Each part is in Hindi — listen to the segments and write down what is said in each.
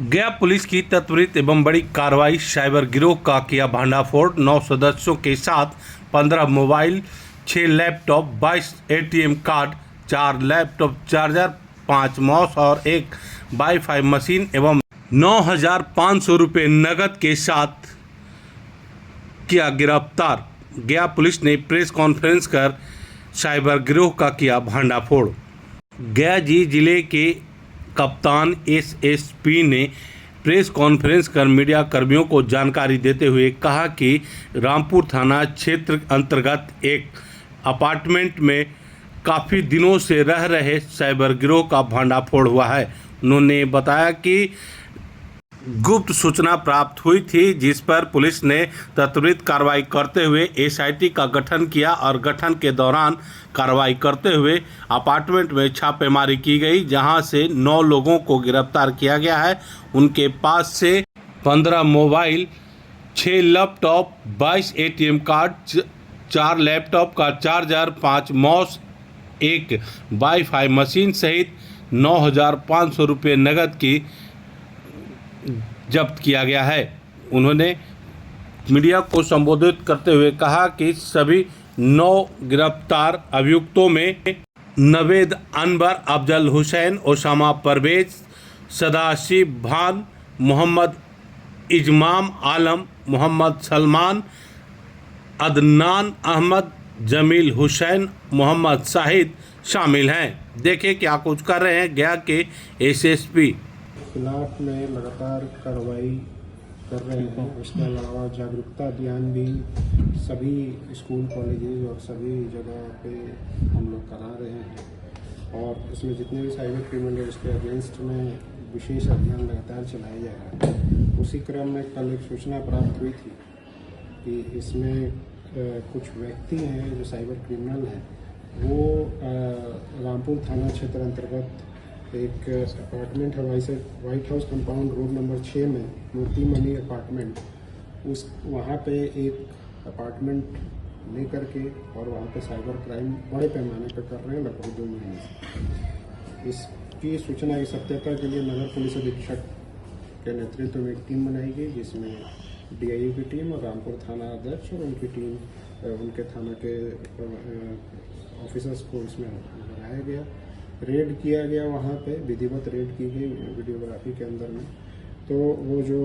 गया पुलिस की त्वरित एवं बड़ी कार्रवाई। साइबर गिरोह का किया भांडाफोड़। 9 सदस्यों के साथ 15 mobile, 6 laptop, 22 ATM card, 4 laptop charger, 5 mouse और एक वाईफाई मशीन एवं 9,500 रुपये नकद के साथ किया गिरफ्तार। गया पुलिस ने प्रेस कॉन्फ्रेंस कर साइबर गिरोह का किया भांडाफोड़। गया जिले के कप्तान एसएसपी ने प्रेस कॉन्फ्रेंस कर मीडिया कर्मियों को जानकारी देते हुए कहा कि रामपुर थाना क्षेत्र अंतर्गत एक अपार्टमेंट में काफ़ी दिनों से रह रहे साइबर गिरोह का भांडाफोड़ हुआ है। उन्होंने बताया कि गुप्त सूचना प्राप्त हुई थी, जिस पर पुलिस ने त्वरित कार्रवाई करते हुए एसआईटी का गठन किया और गठन के दौरान कार्रवाई करते हुए अपार्टमेंट में छापेमारी की गई, जहां से 9 लोगों को गिरफ्तार किया गया है। उनके पास से 15 mobile, 6 laptop, 22 ATM card, 4 laptop का चार्जर, 5 माउस, एक वाईफाई मशीन सहित 9,500 रुपये नकद की जब्त किया गया है। उन्होंने मीडिया को संबोधित करते हुए कहा कि सभी 9 गिरफ्तार अभियुक्तों में नवेद अनवर, अफजल हुसैन, ओसामा परवेज, सदाशिव भान, मोहम्मद इजमाम आलम, मोहम्मद सलमान, अदनान अहमद, जमील हुसैन, मोहम्मद शाहिद शामिल हैं। देखिए क्या कुछ कर रहे हैं गया के एसएसपी। खिलाफ में लगातार कार्रवाई कर रहे हैं। उसके अलावा जागरूकता अभियान भी सभी स्कूल, कॉलेजेस और सभी जगह पे हम लोग करा रहे हैं और इसमें जितने भी साइबर क्रिमिनल है उसके अगेंस्ट में विशेष अभियान लगातार चलाया जा रहा है। उसी क्रम में कल एक सूचना प्राप्त हुई थी कि इसमें कुछ व्यक्ति हैं जो साइबर क्रिमिनल हैं, वो रामपुर थाना क्षेत्र अंतर्गत एक अपार्टमेंट है white house compound road number 6 में मूर्ति मनी अपार्टमेंट, उस वहाँ पे एक अपार्टमेंट लेकर के और वहाँ पे साइबर क्राइम बड़े पैमाने पर कर रहे हैं लगभग 2 महीने से। इसकी सूचना की सत्यता के लिए नगर पुलिस अधीक्षक के नेतृत्व में एक टीम बनाई गई, जिसमें डीआईयू की टीम और रामपुर थाना अध्यक्ष और उनकी टीम, उनके थाना के ऑफिसर्स को इसमें लगाया गया। रेड किया गया, वहाँ पे विधिवत रेड की गई वीडियोग्राफी के अंदर में। तो वो जो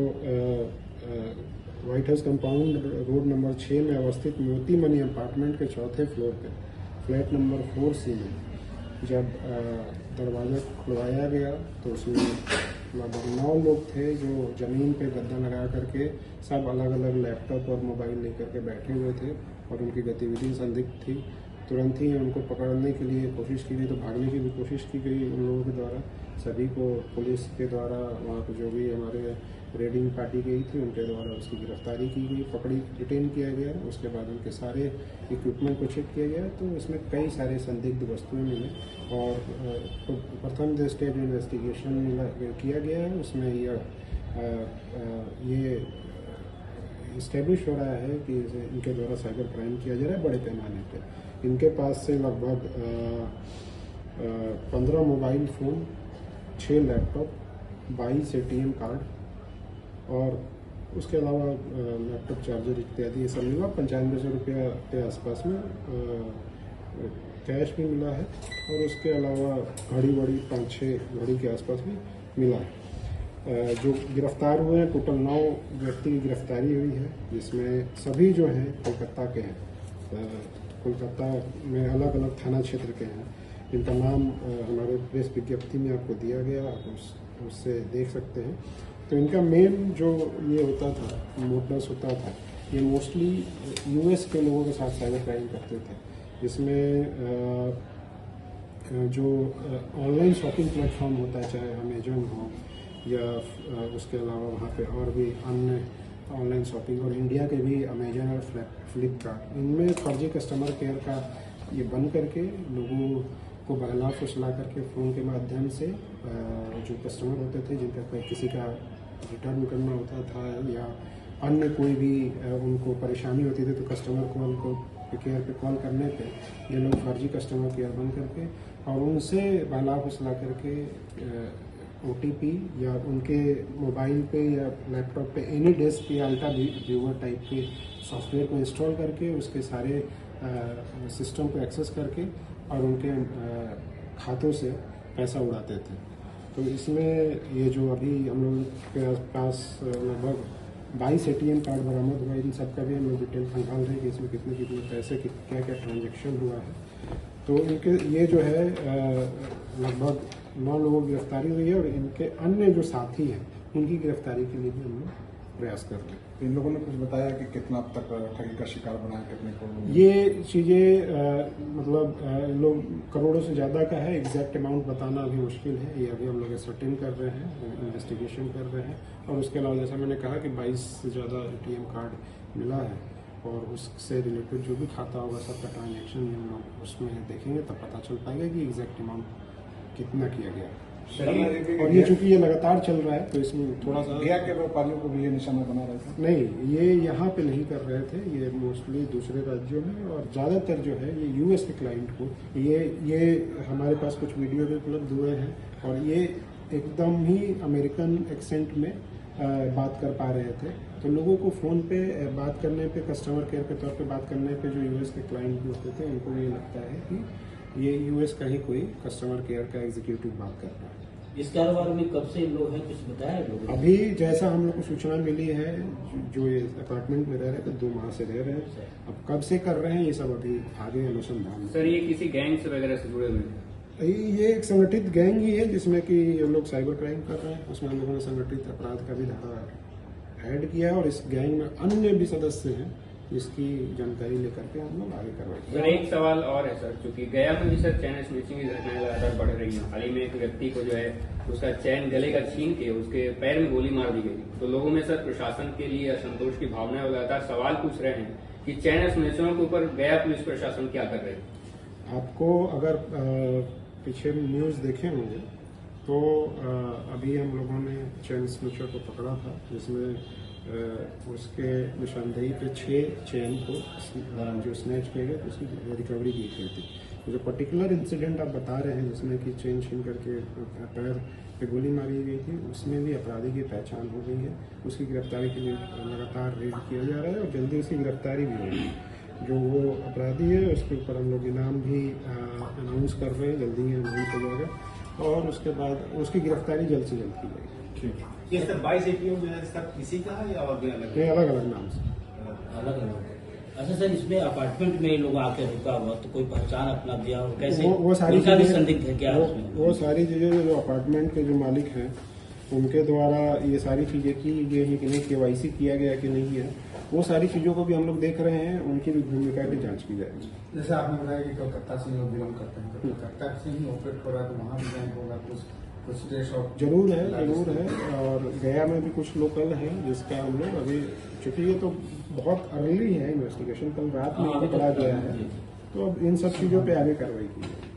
white house compound road number 6 में अवस्थित मोती मनी अपार्टमेंट के 4थे फ्लोर पे फ्लैट नंबर 4C में जब दरवाज़ा खुलवाया गया तो उसमें लगभग 9 लोग थे जो ज़मीन पे गद्दा लगा करके सब अलग अलग लैपटॉप और मोबाइल लेकर के बैठे हुए थे और उनकी गतिविधि संदिग्ध थी। तुरंत ही उनको पकड़ने के लिए कोशिश की गई, तो भागने की भी कोशिश की गई उन लोगों के द्वारा। सभी को पुलिस के द्वारा, वहाँ पर जो भी हमारे रेडिंग पार्टी गई थी उनके द्वारा उसकी गिरफ्तारी की गई, पकड़ी, डिटेन किया गया। उसके बाद उनके सारे इक्विपमेंट को चेक किया गया तो इसमें कई सारे संदिग्ध वस्तुएं मिले और प्रथम स्टेज इन्वेस्टिगेशन किया गया है। उसमें ये इस्टेब्लिश हो रहा है कि इनके द्वारा साइबर क्राइम किया जा रहा है बड़े पैमाने पर। इनके पास से लगभग 15 mobile phone, 6 laptop, 22 ATM card और उसके अलावा लैपटॉप चार्जर इत्यादि ये सब मिला। 9500 रुपया के आसपास में कैश भी मिला है और उसके अलावा घड़ी 5-6 घड़ी के आसपास भी मिला है। जो गिरफ्तार हुए हैं टोटल 9 व्यक्ति की गिरफ्तारी हुई है, जिसमें सभी जो हैं कोलकाता के हैं। कोलकाता में अलग अलग थाना क्षेत्र के हैं। इनका नाम हमारे प्रेस विज्ञप्ति में आपको दिया गया, आप उससे देख सकते हैं। तो इनका मेन जो ये होता था, मोडस होता था, ये मोस्टली यूएस के लोगों के साथ साइबर क्राइम करते थे, जिसमें जो ऑनलाइन शॉपिंग प्लेटफॉर्म होता है, चाहे अमेजन हो या उसके अलावा वहाँ पे और भी अन्य ऑनलाइन शॉपिंग और इंडिया के भी अमेजन और फ्लिपकार्ट, इनमें फर्जी कस्टमर केयर का ये बन करके लोगों को बहला फुसला करके फ़ोन के माध्यम से जो कस्टमर होते थे जिनका किसी का रिटर्न करना होता था या अन्य कोई भी उनको परेशानी होती थी तो कस्टमर कॉल को केयर पे कॉल करने पे ये लोग फर्जी कस्टमर केयर बन करके और उनसे बहला फुसला करके OTP या उनके मोबाइल पे या लैपटॉप पे एनी डेस्क या अल्ट्रा व्यूअर टाइप के सॉफ्टवेयर को इंस्टॉल करके उसके सारे सिस्टम को एक्सेस करके और उनके खातों से पैसा उड़ाते थे। तो इसमें ये जो अभी हम लोग के पास लगभग 22 ATM कार्ड बरामद हुआ, इन सब का भी हम लोग डिटेल खंगाल रहे हैं कि इसमें कितने कितने पैसे क्या क्या ट्रांजेक्शन हुआ है। तो इनके ये जो है लगभग 9 लोगों की गिरफ्तारी हुई है और इनके अन्य जो साथी हैं उनकी गिरफ्तारी के लिए भी हम लोग प्रयास कर रहे हैं। इन लोगों ने कुछ बताया कि कितना अब तक ठगी का शिकार बना है, कितने को ये चीज़ें मतलब लोग करोड़ों से ज़्यादा का है, एग्जैक्ट अमाउंट बताना अभी मुश्किल है। ये अभी हम लोग सर्टेन कर रहे हैं, इन्वेस्टिगेशन कर रहे हैं। और उसके अलावा जैसा मैंने कहा कि 22 से ज़्यादा ATM कार्ड मिला है और उससे रिलेटेड जो भी खाता होगा सबका ट्रांजेक्शन हम लोग उसमें देखेंगे, तब पता चल पाएगा कि एग्जैक्ट अमाउंट कितना किया गया। और ये चूंकि ये लगातार चल रहा है तो इसमें थोड़ा सा बिहार के व्यापारियों को भी ये निशाना बना रहे थे। नहीं, ये यहाँ पे नहीं कर रहे थे, ये मोस्टली दूसरे राज्यों में और ज़्यादातर जो है ये US के क्लाइंट को ये हमारे पास कुछ वीडियो भी उपलब्ध हुए हैं और ये एकदम ही अमेरिकन एक्सेंट में बात कर पा रहे थे। तो लोगों को फ़ोन पे बात करने पे, कस्टमर केयर के तौर पे बात करने पे जो US के क्लाइंट भी होते थे उनको ये लगता है कि ये US का ही कोई कस्टमर केयर का एग्जीक्यूटिव बात कर रहा है। इस कारोबार में कब से लोग हैं, कुछ बताया लोगों ने? अभी जैसा हम लोग को सूचना मिली है, जो ये अपार्टमेंट में रह रहे थे 2 माह से रह रहे हैं। अब कब से कर रहे हैं ये सब अभी आगे अनुसंधान। सर ये किसी गैंग से वगैरह से जुड़े हुए हैं? ये एक संगठित गैंग ही है जिसमें कि ये लोग साइबर क्राइम कर रहे हैं। उसमें हम लोगों ने संगठित अपराध का भी धारा ऐड किया है और इस गैंग में अन्य भी सदस्य हैं जिसकी जानकारी लेकर के हम लोग आगे करवाएंगे। सर एक सवाल और है सर, क्योंकि गया में भी सर चैन स्नैचिंग की घटनाएं लगातार बढ़ रही हैं। हाल ही में एक व्यक्ति को जो है उसका चैन गले का छीन के उसके पैर में गोली मार दी गई। तो लोगों में सर प्रशासन के लिए असंतोष की भावना लगातार सवाल पूछ रहे हैं कि चैन स्नैचरों के ऊपर गया पुलिस प्रशासन क्या कर रही है? आपको अगर पीछे न्यूज़ देखे होंगे तो अभी हम लोगों ने चैन स्नैचर को पकड़ा था, जिसमें उसके निशानदेही पे 6 चैन को जो स्नैच किए गए तो उसकी रिकवरी की गई थी। तो जो पर्टिकुलर इंसिडेंट आप बता रहे हैं जिसमें कि चैन छीन करके पैर पे गोली मारी गई थी, उसमें भी अपराधी की पहचान हो गई है। उसकी गिरफ्तारी के लिए लगातार रेड किया जा रहा है और जल्दी उसकी गिरफ्तारी भी होगी। जो वो अपराधी है उसके ऊपर हम लोग इनाम भी अनाउंस कर रहे हैं, जल्दी ही अनाउंस हो जाएगा और उसके बाद उसकी गिरफ्तारी जल्द से जल्द की जाएगी। ठीक। ये सर 22 ATM जो है सब किसी का है या और भी अलग ये अलग अलग नाम से। अलग अलग। अच्छा सर, इसमें अपार्टमेंट में लोग आके रुका हुआ तो कोई पहचान अपना दिया और कैसे वो सारी उनका भी चीजें संदिग्ध है क्या उसमें? वो सारी चीजें जो अपार्टमेंट के जो मालिक हैं उनके द्वारा ये सारी चीजें की गई है कि नहीं, KYC किया गया कि नहीं है, वो सारी चीजों को भी हम लोग देख रहे हैं। उनकी भी भूमिका की जांच की जाएगी। जैसे आपने बताया कि कलकत्ता से लोग बिलोंग करते हैं, तो कलकत्ता से ही ऑपरेट हो रहा है, तो वहाँ भी बैंक होगा कुछ देश और जरूर है और गया में भी कुछ लोकल हैं जिसका हम लोग अभी, चूंकि ये तो बहुत अर्ली है इन्वेस्टिगेशन, कल रात में पकड़ा गया है, तो अब इन सब चीज़ों पे आगे कार्रवाई की जाएगी।